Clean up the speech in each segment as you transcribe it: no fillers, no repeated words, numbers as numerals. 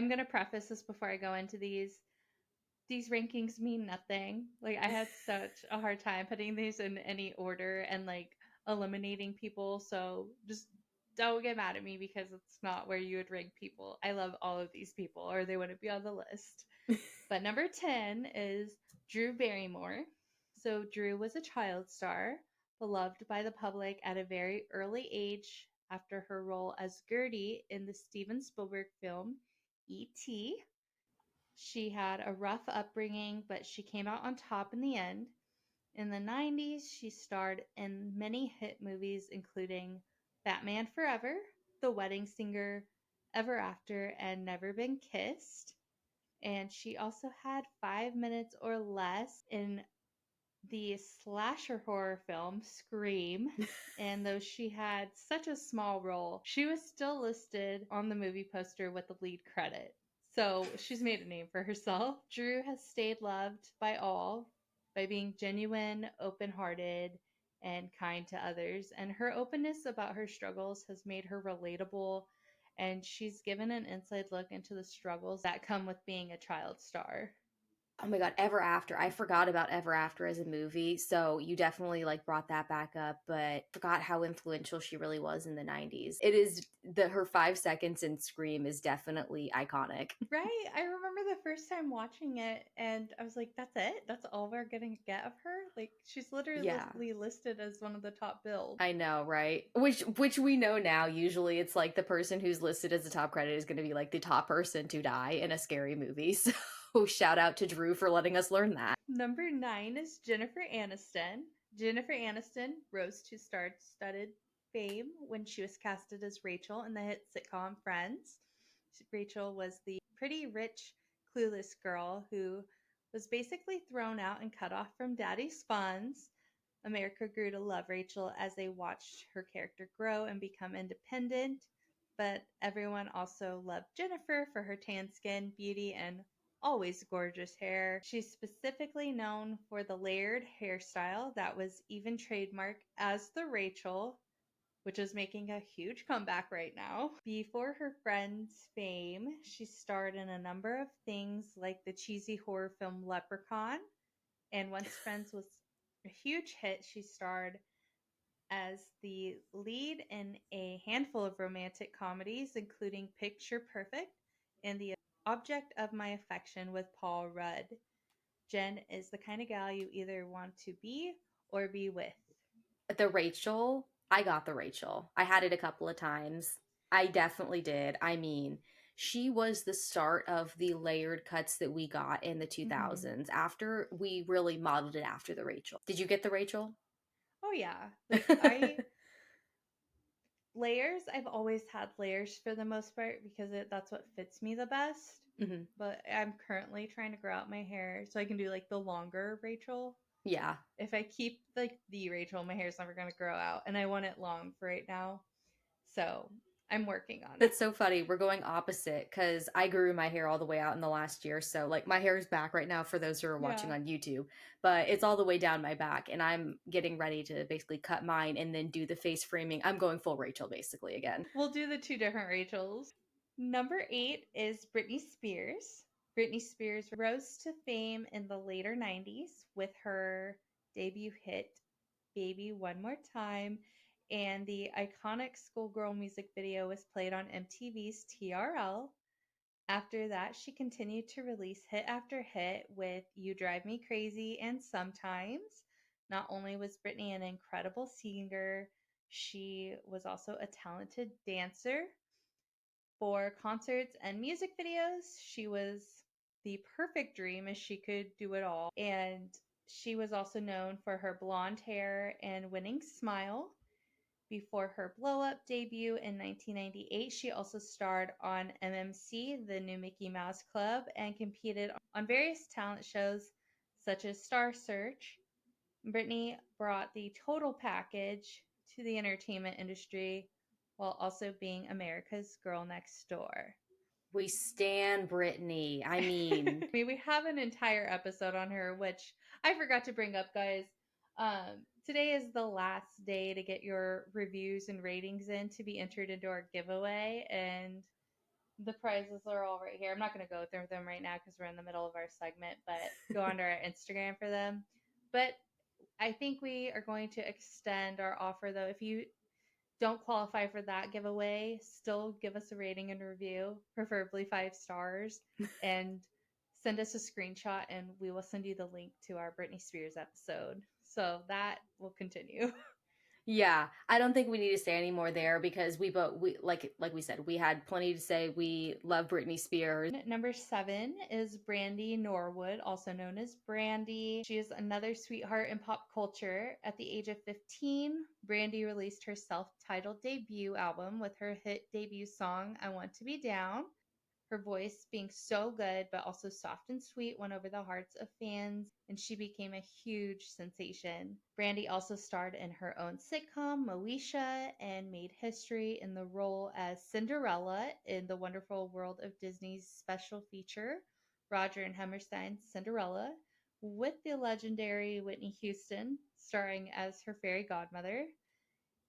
I'm going to preface this before I go into these rankings mean nothing. Like I had such a hard time putting these in any order and like eliminating people. So just don't get mad at me because it's not where you would rank people. I love all of these people or they wouldn't be on the list. But number 10 is Drew Barrymore. So Drew was a child star, beloved by the public at a very early age after her role as Gertie in the Steven Spielberg film E.T. She had a rough upbringing, but she came out on top in the end. In the 90s, she starred in many hit movies, including Batman Forever, The Wedding Singer, Ever After, and Never Been Kissed. And she also had 5 minutes or less in the slasher horror film Scream. And though she had such a small role, she was still listed on the movie poster with the lead credit. So she's made a name for herself. Drew has stayed loved by all by being genuine, open hearted, and kind to others. And her openness about her struggles has made her relatable. And she's given an inside look into the struggles that come with being a child star. Oh my God, Ever After. I forgot about Ever After as a movie, so you definitely like brought that back up, but forgot how influential she really was in the 90s. It is her 5 seconds in Scream is definitely iconic. Right? I remember the first time watching it and I was like, that's it? That's all we're gonna get of her? Like she's Yeah. literally listed as one of the top bills. I know, right? Which we know now, usually it's like the person who's listed as the top credit is going to be like the top person to die in a scary movie. So shout out to Drew for letting us learn that. Number 9 is Jennifer Aniston. Jennifer Aniston rose to star-studded fame when she was casted as Rachel in the hit sitcom Friends. Rachel was the pretty rich, clueless girl who was basically thrown out and cut off from daddy's funds. America grew to love Rachel as they watched her character grow and become independent, but everyone also loved Jennifer for her tan skin, beauty, and always gorgeous hair. She's specifically known for the layered hairstyle that was even trademarked as the Rachel, which is making a huge comeback right now. Before her Friends fame, she starred in a number of things like the cheesy horror film Leprechaun, and once Friends was a huge hit, she starred as the lead in a handful of romantic comedies, including Picture Perfect and The Object of My Affection with Paul Rudd. Jen is the kind of gal you either want to be or be with. The Rachel, I got the Rachel. I had it a couple of times. I definitely did. I mean, she was the start of the layered cuts that we got in the Mm-hmm. 2000s after we really modeled it after the Rachel. Did you get the Rachel? Oh yeah, like I layers. I've always had layers for the most part because that's what fits me the best. Hmm. But I'm currently trying to grow out my hair so I can do like the longer Rachel. Yeah. If I keep like the Rachel, my hair's never gonna grow out, and I want it long for right now. So I'm working on it. That's so funny. We're going opposite because I grew my hair all the way out in the last year. So, like, my hair is back right now for those who are watching Yeah, on YouTube, but it's all the way down my back. And I'm getting ready to basically cut mine and then do the face framing. I'm going full Rachel basically again. we'll do the two different Rachels. Number 8 is Britney Spears. Britney Spears rose to fame in the later 90s with her debut hit Baby One More Time, and the iconic schoolgirl music video was played on MTV's TRL. After that, she continued to release hit after hit with You Drive Me Crazy and Sometimes. Not only was Britney an incredible singer, she was also a talented dancer. For concerts and music videos, she was the perfect dream as she could do it all. And she was also known for her blonde hair and winning smile. Before her blow up debut in 1998, she also starred on MMC, the new Mickey Mouse Club, and competed on various talent shows such as Star Search. Britney brought the total package to the entertainment industry while also being America's girl next door. We stan Brittany. I mean, I mean, we have an entire episode on her, which I forgot to bring up, guys. Today is the last day to get your reviews and ratings in to be entered into our giveaway. And The prizes are all right here. I'm not going to go through them right now because we're in the middle of our segment, but go onto our Instagram for them. But I think we are going to extend our offer though. If you don't qualify for that giveaway, still give us a rating and review, preferably 5 stars, and send us a screenshot, and we will send you the link to our Britney Spears episode. So that will continue. Yeah, I don't think we need to say any more there because we like we said, we had plenty to say. We love Britney Spears. Number 7 is Brandy Norwood, also known as Brandy. She is another sweetheart in pop culture. At the age of 15, Brandy released her self titled debut album with her hit debut song, I Want to Be Down. Her voice, being so good but also soft and sweet, won over the hearts of fans, and she became a huge sensation. Brandy also starred in her own sitcom, Moesha, and made history in the role as Cinderella in the Wonderful World of Disney's special feature, Roger and Hammerstein's Cinderella, with the legendary Whitney Houston starring as her fairy godmother.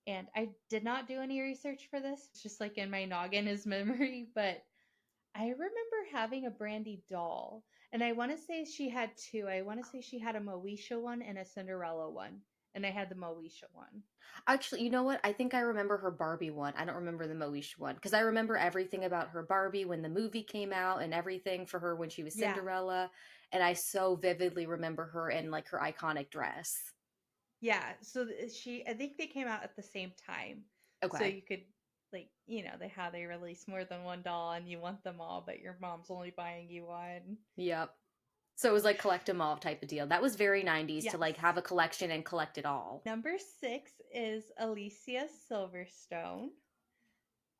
And I did not do any research for this. It's just like in my noggin is memory, but I remember having a Brandy doll, and I want to say she had two. I want to say she had a Moesha one and a Cinderella one, and I had the Moesha one. Actually, you know what? I think I remember her Barbie one. I don't remember the Moesha one because I remember everything about her Barbie when the movie came out and everything for her when she was Yeah, Cinderella, and I so vividly remember her in like her iconic dress. yeah. So I think they came out at the same time, so Okay. you could like how they release more than one doll and you want them all, but your mom's only buying you one. Yep. So it was like collect 'em all type of deal. That was very 90s to like Yes. have a collection and collect it all. Number 6 is Alicia Silverstone.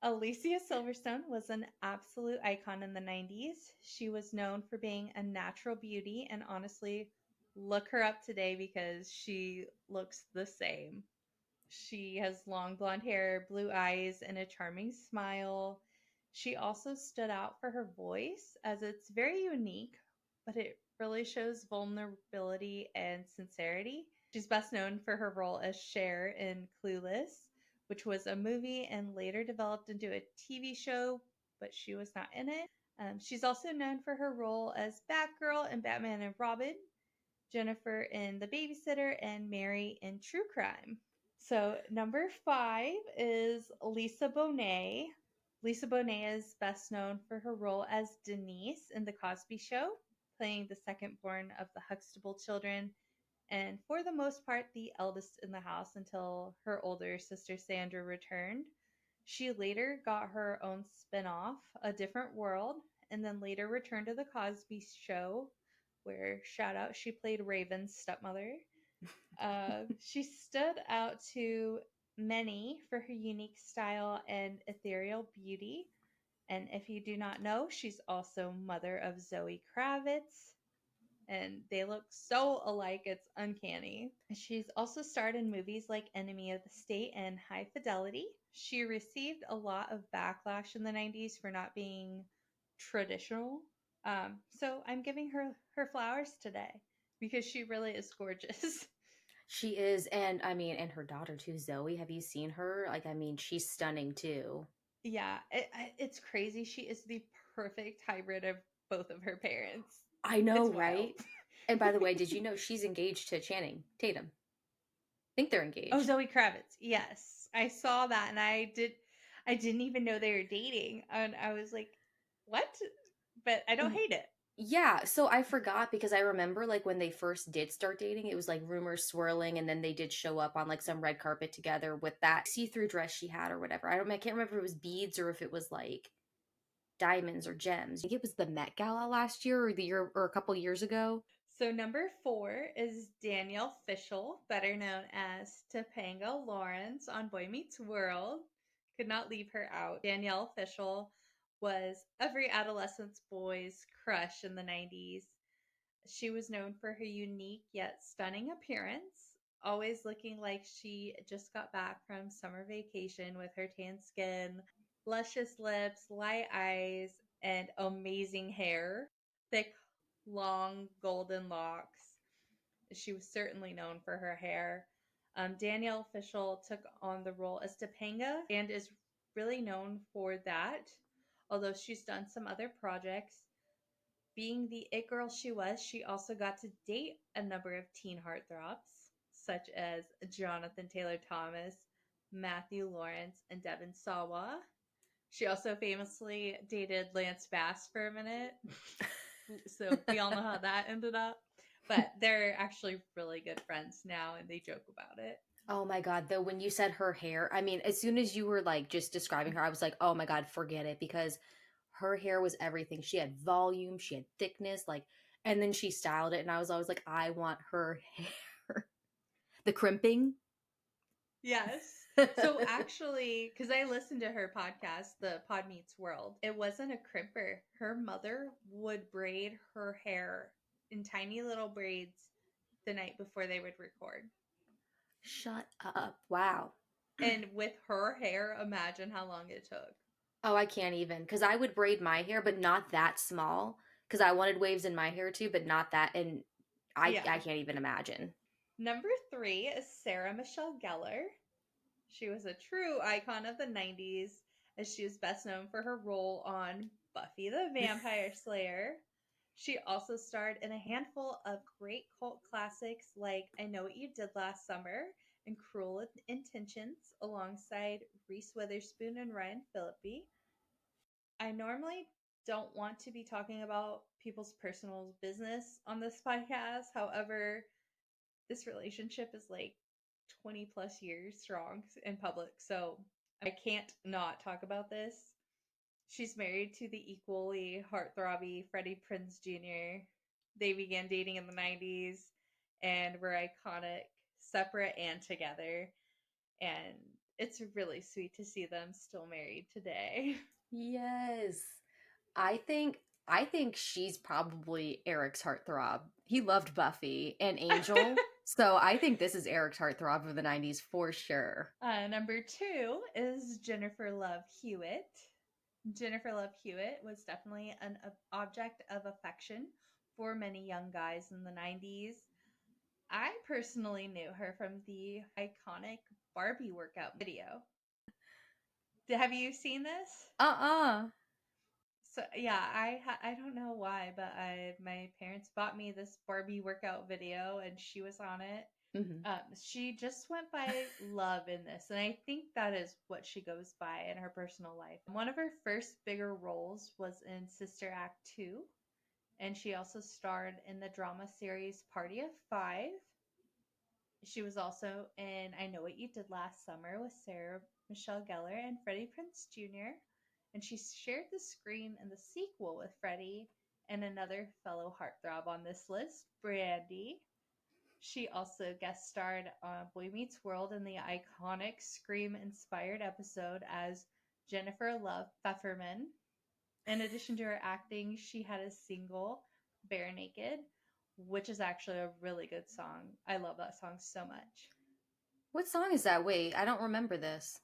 Alicia Silverstone was an absolute icon in the 90s. She was known for being a natural beauty, and honestly, look her up today because she looks the same. She has long blonde hair, blue eyes, and a charming smile. She also stood out for her voice, as it's very unique, but it really shows vulnerability and sincerity. She's best known for her role as Cher in Clueless, which was a movie and later developed into a TV show, but she was not in it. She's also known for her role as Batgirl in Batman and Robin, Jennifer in The Babysitter, and Mary in True Crime. So number 5 is Lisa Bonet. Lisa Bonet is best known for her role as Denise in The Cosby Show, playing the second born of the Huxtable children, and for the most part, the eldest in the house until her older sister Sandra returned. She later got her own spin off, A Different World, and then later returned to The Cosby Show, where, shout out, she played Raven's stepmother. She stood out to many for her unique style and ethereal beauty. And if you do not know, she's also mother of Zoe Kravitz, and they look so alike, it's uncanny. She's also starred in movies like Enemy of the State and High Fidelity. She received a lot of backlash in the 90s for not being traditional. So I'm giving her flowers today because she really is gorgeous. She is, and I mean, and her daughter too, Zoe. Have you seen her? Like, I mean, she's stunning too. Yeah, it's crazy. She is the perfect hybrid of both of her parents. I know, It's wild. right? And by the way, did you know she's engaged to Channing Tatum? I think they're Oh, engaged. Zoe Kravitz. Yes. I saw that and I didn't even know they were dating. And I was like, "What?" But I don't Y- hate it. Yeah, so I forgot because I remember like when they first did start dating, it was like rumors swirling, and then they did show up on like some red carpet together with that see-through dress she had or whatever. I can't remember if it was beads or if it was like diamonds or gems. I think it was the Met Gala last year or the year or a couple years ago. So number 4 is Danielle Fishel, better known as Topanga Lawrence on Boy Meets World. Could not leave her out. Danielle Fishel was every adolescent boy's crush in the 90s. She was known for her unique yet stunning appearance, always looking like she just got back from summer vacation with her tan skin, luscious lips, light eyes, and amazing hair. Thick, long, golden locks. She was certainly known for her hair. Danielle Fishel took on the role as Topanga and is really known for that. Although she's done some other projects, being the it girl she was, she also got to date a number of teen heartthrobs, such as Jonathan Taylor Thomas, Matthew Lawrence, and Devin Sawa. She also famously dated Lance Bass for a minute. So we all know how that ended up. But they're actually really good friends now and they joke about it. Oh my God, though, when you said her hair, I mean, as soon as you were like just describing her, I was like, oh my God, forget it, because her hair was everything. She had volume, she had thickness, like, and then she styled it, and I was always like, I want her hair. The crimping. Yes. So actually, because I listened to her podcast, the Pod Meets World, it wasn't a crimper. Her mother would braid her hair in tiny little braids the night before they would record. Shut up. Wow. And with her hair, imagine how long it took. Oh, I can't even, because I would braid my hair, but not that small, because I wanted waves in my hair too, but not that, and Yeah. I can't even imagine. Number 3 is Sarah Michelle Gellar. She was a true icon of the 90s, as she is best known for her role on Buffy the Vampire Slayer. She also starred in a handful of great cult classics like I Know What You Did Last Summer and Cruel Intentions alongside Reese Witherspoon and Ryan Phillippe. I normally don't want to be talking about people's personal business on this podcast. However, this relationship is like 20 plus years strong in public, so I can't not talk about this. She's married to the equally heartthrobby Freddie Prinze Jr. They began dating in the 90s and were iconic, separate and together. And it's really sweet to see them still married today. Yes. I think I think she's probably Eric's heartthrob. He loved Buffy and Angel. So I think this is Eric's heartthrob of the 90s for sure. Number 2 is Jennifer Love Hewitt. Jennifer Love Hewitt was definitely an object of affection for many young guys in the 90s. I personally knew her from the iconic Barbie workout video. Have you seen this? Uh-uh. So yeah, I don't know why, but my parents bought me this Barbie workout video and she was on it. Hmm. She just went by love in this, and I think that is what she goes by in her personal life. One of her first bigger roles was in Sister Act 2, and she also starred in the drama series Party of Five. She was also in I Know What You Did Last Summer with Sarah Michelle Gellar and Freddie Prinze Jr., and she shared the screen in the sequel with Freddie and another fellow heartthrob on this list, Brandy. She also guest starred on Boy Meets World in the iconic Scream inspired episode as Jennifer Love Pfefferman. In addition to her acting, she had a single, Bare Naked, which is actually a really good song. I love that song so much. What song is that? Wait, I don't remember this.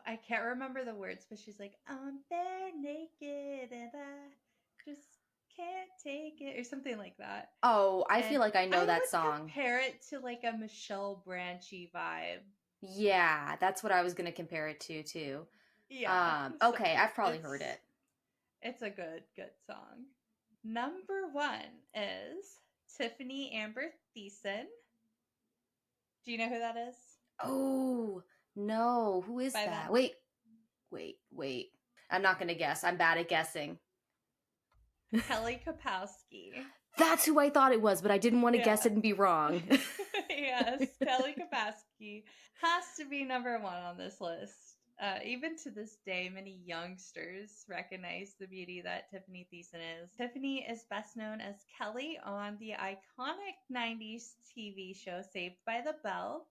I can't remember the words, but she's like, I'm bare naked and I just can't take it, or something like that. Oh, I And feel like I I know that would song. compare it to like a Michelle Branchy vibe. Yeah, that's what I was gonna compare it to too. Yeah, so Okay, I've probably heard it's it. it's a good song. Number 1 is Tiffany Amber Thiessen. Do you know who that is? Oh, no. Who is By that, that? Wait. I'm not gonna guess. I'm bad at guessing. Kelly Kapowski. That's who I thought it was, but I didn't want to guess Yeah. it and be wrong. Yes, Kelly Kapowski has to be number 1 on this list. Even to this day, many youngsters recognize the beauty that Tiffany Thiessen is. Tiffany is best known as Kelly on the iconic 90s TV show Saved by the Bell.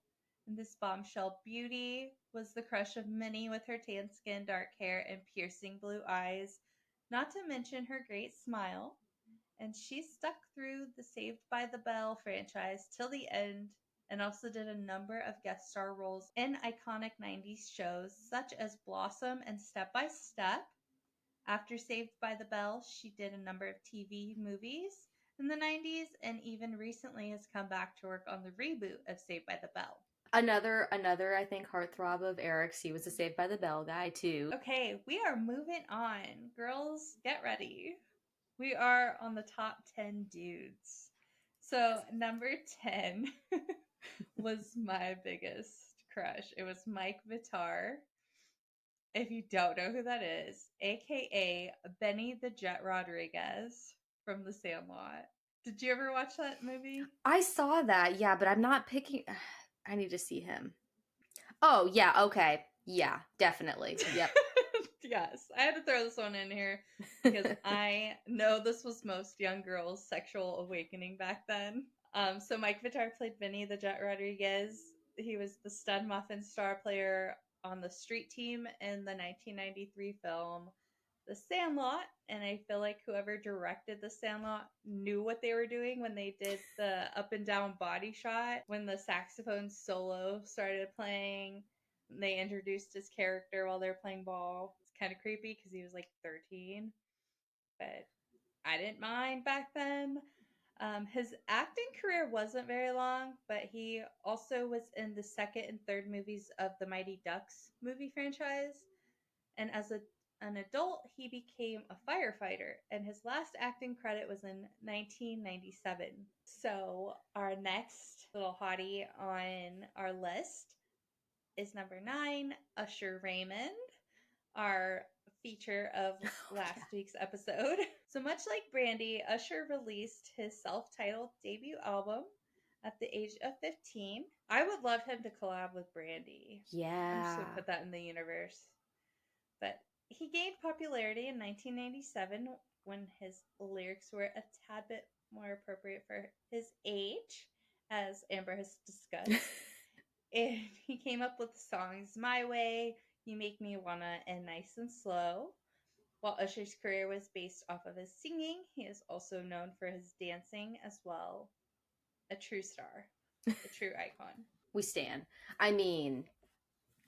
And this bombshell beauty was the crush of many with her tan skin, dark hair, and piercing blue eyes, not to mention her great smile. And she stuck through the Saved by the Bell franchise till the end and also did a number of guest star roles in iconic 90s shows such as Blossom and Step by Step. After Saved by the Bell, she did a number of TV movies in the 90s and even recently has come back to work on the reboot of Saved by the Bell. Another I think heartthrob of Eric's. He was a Saved by the Bell guy too. Okay, we are moving on. Girls, get ready. We are on the top 10 dudes. So, number 10 was my biggest crush. It was Mike Vitar. If you don't know who that is, aka Benny the Jet Rodriguez from The Sandlot. Did you ever watch that movie? I saw that, yeah, but I'm not picking. I need to see him. Oh yeah, okay, yeah, definitely. Yep. Yes, I had to throw this one in here because I know this was most young girls' sexual awakening back then. So Mike Vitar played Vinny the Jet Rodriguez. He was the stud muffin star player on the street team in the 1993 film The Sandlot, and I feel like whoever directed The Sandlot knew what they were doing when they did the up and down body shot when the saxophone solo started playing. They introduced his character while they're playing ball. It's kind of creepy because he was like 13, but I didn't mind back then. His acting career wasn't very long, but he also was in the second and third movies of the Mighty Ducks movie franchise. And as an adult, he became a firefighter, and his last acting credit was in 1997. So, our next little hottie on our list is number 9, Usher Raymond, our feature of Oh, last yeah. week's episode. So much like Brandy, Usher released his self-titled debut album at the age of 15. I would love him to collab with Brandy. I'm just going to Yeah. put that in the universe. But he gained popularity in 1997 when his lyrics were a tad bit more appropriate for his age, as Amber has discussed. And he came up with the songs My Way, You Make Me Wanna, and Nice and Slow. While Usher's career was based off of his singing, he is also known for his dancing as well. A true star, a true icon. We stand. I mean,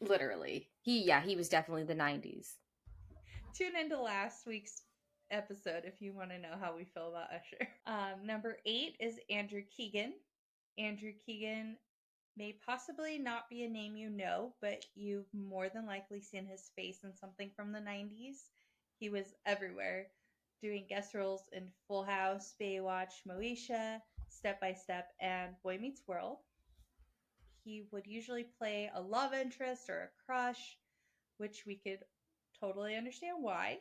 literally. He was definitely the 90s. Tune into last week's episode if you want to know how we feel about Usher. Number 8 is Andrew Keegan. Andrew Keegan may possibly not be a name you know, but you've more than likely seen his face in something from the 90s. He was everywhere, doing guest roles in Full House, Baywatch, Moesha, Step by Step, and Boy Meets World. He would usually play a love interest or a crush, which we could totally understand why.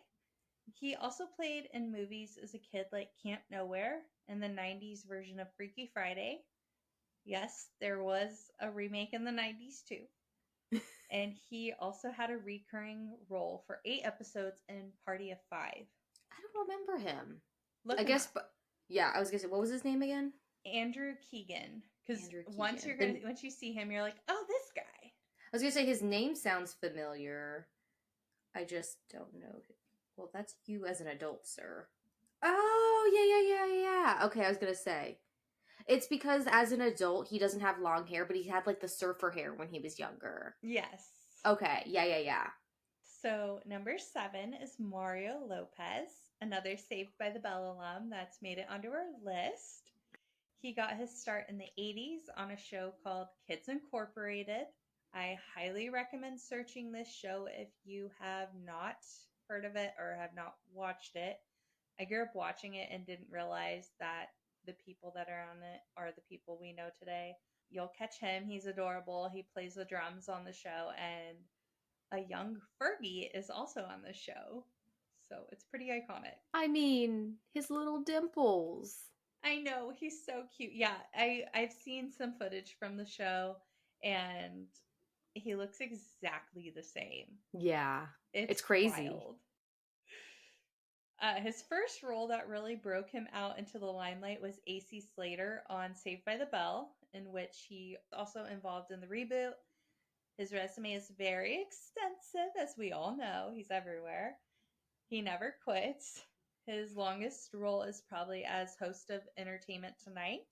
He also played in movies as a kid like Camp Nowhere and the 90s version of Freaky Friday. Yes, there was a remake in the 90s too. And he also had a recurring role for 8 episodes in Party of Five. I don't remember him. Look I him guess, up. but yeah, I was gonna say, what was his name again? Andrew Keegan. Because Andrew once Keegan. Then once you see him, you're like, oh, this guy. I was gonna say his name sounds familiar. I just don't know. Well, that's you as an adult, sir. Oh, yeah. Okay, I was gonna say. It's because as an adult, he doesn't have long hair, but he had like the surfer hair when he was younger. Yes. Okay, yeah. So number 7 is Mario Lopez, another Saved by the Bell alum that's made it onto our list. He got his start in the 80s on a show called Kids Incorporated. I highly recommend searching this show if you have not heard of it or have not watched it. I grew up watching it and didn't realize that the people that are on it are the people we know today. You'll catch him. He's adorable. He plays the drums on the show, and a young Fergie is also on the show. So it's pretty iconic. I mean, his little dimples. I know, he's so cute. Yeah, I've seen some footage from the show and he looks exactly the same. Yeah, It's it's crazy. wild. His first role that really broke him out into the limelight was AC Slater on Saved by the Bell, in which he also involved in the reboot. His resume is very extensive, as we all know. He's everywhere. He never quits. His longest role is probably as host of Entertainment Tonight,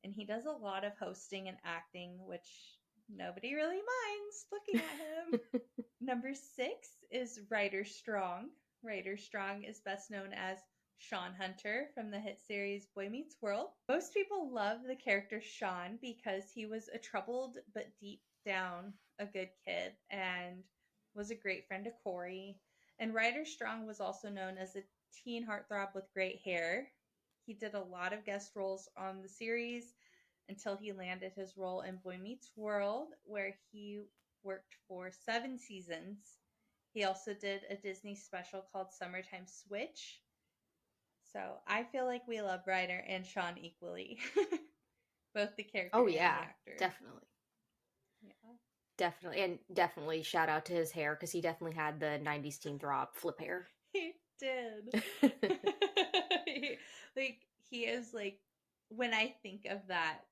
and he does a lot of hosting and acting, which nobody really minds looking at him. Number 6 is Ryder Strong. Ryder Strong is best known as Sean Hunter from the hit series Boy Meets World. Most people love the character Sean because he was a troubled but deep down a good kid and was a great friend to Corey. And Ryder Strong was also known as a teen heartthrob with great hair. He did a lot of guest roles on the series until he landed his role in Boy Meets World, where he worked for 7 seasons. He also did a Disney special called Summertime Switch. So I feel like we love Ryder and Sean equally, both the character Oh and the yeah, actor. definitely. Yeah. Definitely. And definitely shout out to his hair because he definitely had the 90s teen throb flip hair. He did. he, he is like when I think of that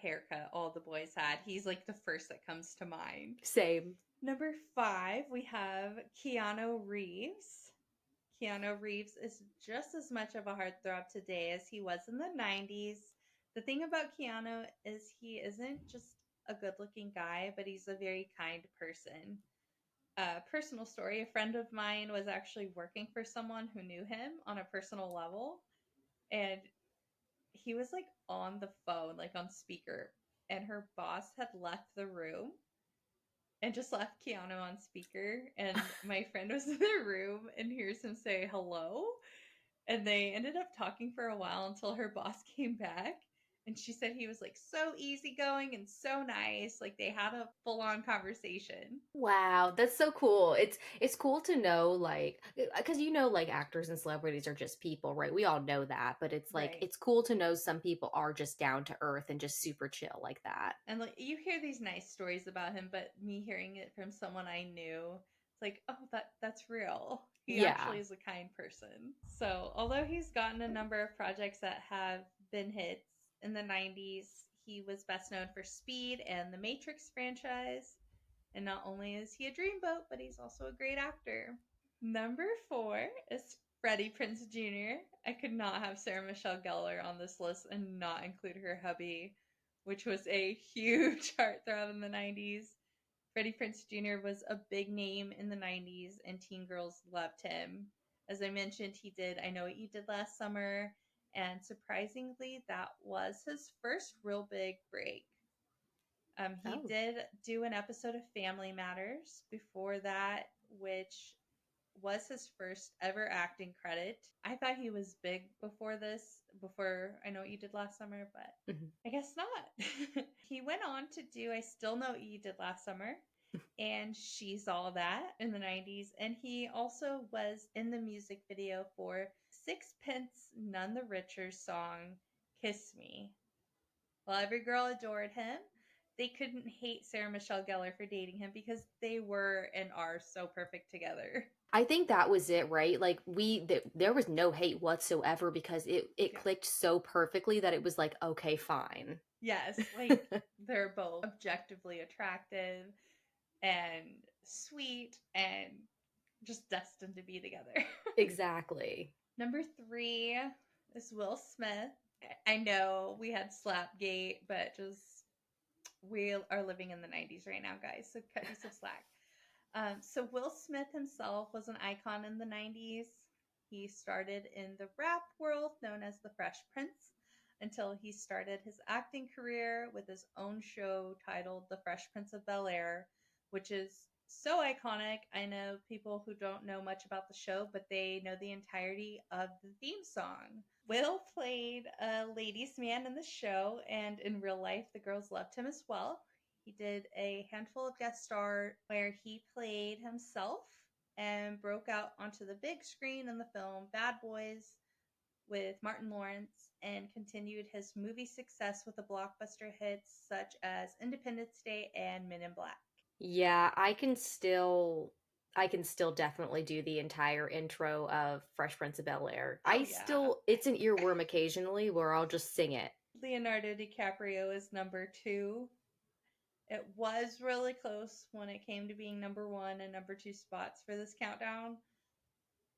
haircut all the boys had, he's like the first that comes to mind. Same. Number 5, we have Keanu Reeves. Keanu Reeves is just as much of a heartthrob today as he was in the 90s. The thing about Keanu is he isn't just a good looking guy, but he's a very kind person. Personal story, a friend of mine was actually working for someone who knew him on a personal level, and he was like on the phone, like on speaker, and her boss had left the room and just left Keanu on speaker. And my friend was in the room and hears him say hello. And they ended up talking for a while until her boss came back. And she said he was like so easygoing and so nice. Like they had a full on conversation. Wow, that's so cool. It's cool to know like because like actors and celebrities are just people, right? We all know that, but it's like Right. it's cool to know some people are just down to earth and just super chill like that. And like you hear these nice stories about him, but me hearing it from someone I knew, it's like, oh, that's real. He Yeah. actually is a kind person. So although he's gotten a number of projects that have been hits in the 90s, he was best known for Speed and the Matrix franchise. And not only is he a dreamboat, but he's also a great actor. Number 4 is Freddie Prinze Jr. I could not have Sarah Michelle Gellar on this list and not include her hubby, which was a huge heartthrob in the 90s. Freddie Prinze Jr. was a big name in the 90s, and teen girls loved him. As I mentioned, he did I Know What You Did Last Summer, and surprisingly, that was his first real big break. He Oh. did do an episode of Family Matters before that, which was his first ever acting credit. I thought he was big before this, before I Know What You Did Last Summer, but Mhm. I guess not. He went on to do I Still Know What You Did Last Summer and She's All That in the 90s. And he also was in the music video for Sixpence None the Richer's song Kiss Me. While every girl adored him, they couldn't hate Sarah Michelle Gellar for dating him because they were and are so perfect together. I think that was it, right? Like there was no hate whatsoever because it Yeah. clicked so perfectly that it was like, okay, fine. Yes, like they're both objectively attractive and sweet and just destined to be together. Exactly. Number 3 is Will Smith. I know we had Slapgate, but just we are living in the 90s right now, guys, so cut you some slack. So Will Smith himself was an icon in the 90s. He started in the rap world known as the Fresh Prince until he started his acting career with his own show titled The Fresh Prince of Bel-Air, which is so iconic. I know people who don't know much about the show, but they know the entirety of the theme song. Will played a ladies' man in the show, and in real life, the girls loved him as well. He did a handful of guest stars where he played himself and broke out onto the big screen in the film Bad Boys with Martin Lawrence and continued his movie success with the blockbuster hits such as Independence Day and Men in Black. Yeah, I can still definitely do the entire intro of Fresh Prince of Bel-Air. Oh, yeah. It's an earworm occasionally where I'll just sing it. Leonardo DiCaprio is number 2. It was really close when it came to being number 1 and number 2 spots for this countdown.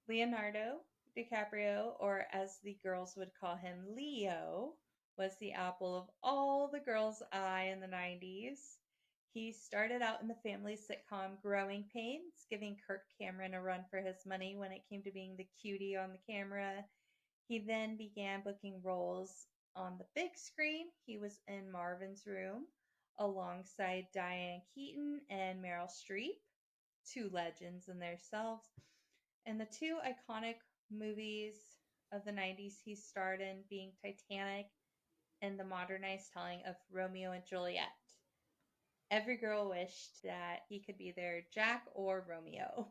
Leonardo DiCaprio, or as the girls would call him, Leo, was the apple of all the girls' eye in the 90s. He started out in the family sitcom Growing Pains, giving Kirk Cameron a run for his money when it came to being the cutie on the camera. He then began booking roles on the big screen. He was in Marvin's Room alongside Diane Keaton and Meryl Streep, two legends in themselves. And the two iconic movies of the 90s he starred in being Titanic and the modernized telling of Romeo and Juliet. Every girl wished that he could be their Jack or Romeo.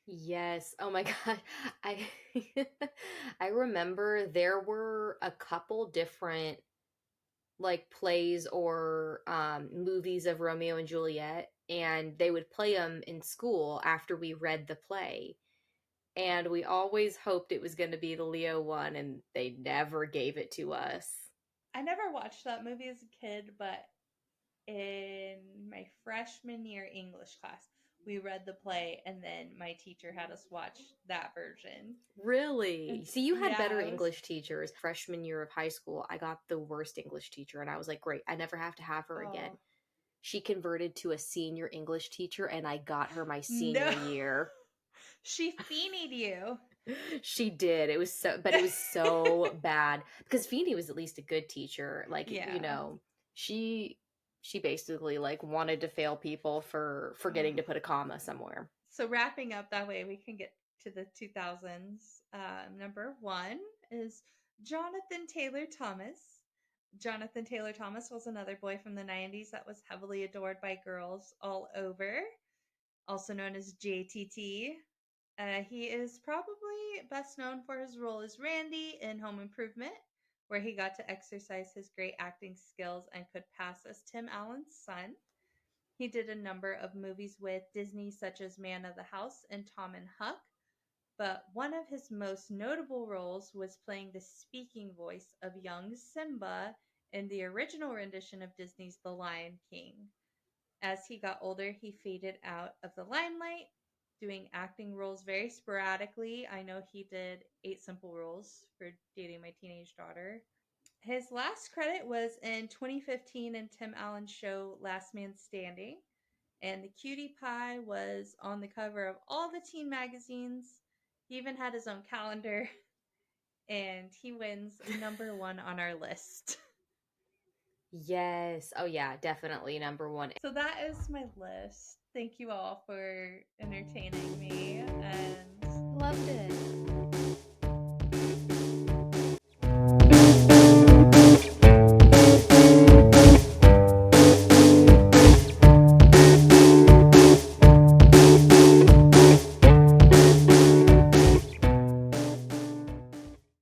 Yes. Oh my God. I I remember there were a couple different like plays or movies of Romeo and Juliet, and they would play them in school after we read the play. And we always hoped it was going to be the Leo one, and they never gave it to us. I never watched that movie as a kid, but in my freshman year English class, we read the play and then my teacher had us watch that version. And Really? See, you had better yeah, it was English teachers. Freshman year of high school, I got the worst English teacher, and I was like, great, I never have to have her again. oh She converted to a senior English teacher, and I got her my no. senior year. She feenied you. She did. It was so, but it was so bad because Feeney was at least a good teacher. Like, Yeah. she she basically like wanted to fail people for forgetting to put a comma somewhere. So wrapping up that way we can get to the 2000s. Number one is Jonathan Taylor Thomas. Jonathan Taylor Thomas was another boy from the 90s that was heavily adored by girls all over, also known as JTT. He is probably best known for his role as Randy in Home Improvement, where he got to exercise his great acting skills and could pass as Tim Allen's son. He did a number of movies with Disney, such as Man of the House and Tom and Huck, but one of his most notable roles was playing the speaking voice of young Simba in the original rendition of Disney's The Lion King. As he got older, he faded out of the limelight, doing acting roles very sporadically. I know he did Eight Simple Rules for Dating My Teenage Daughter. His last credit was in 2015 in Tim Allen's show Last Man Standing, and the cutie pie was on the cover of all the teen magazines. He even had his own calendar, and he wins number one on our list. Yes. Oh yeah, definitely number one. So that is my list. Thank you all for entertaining me, and Loved it.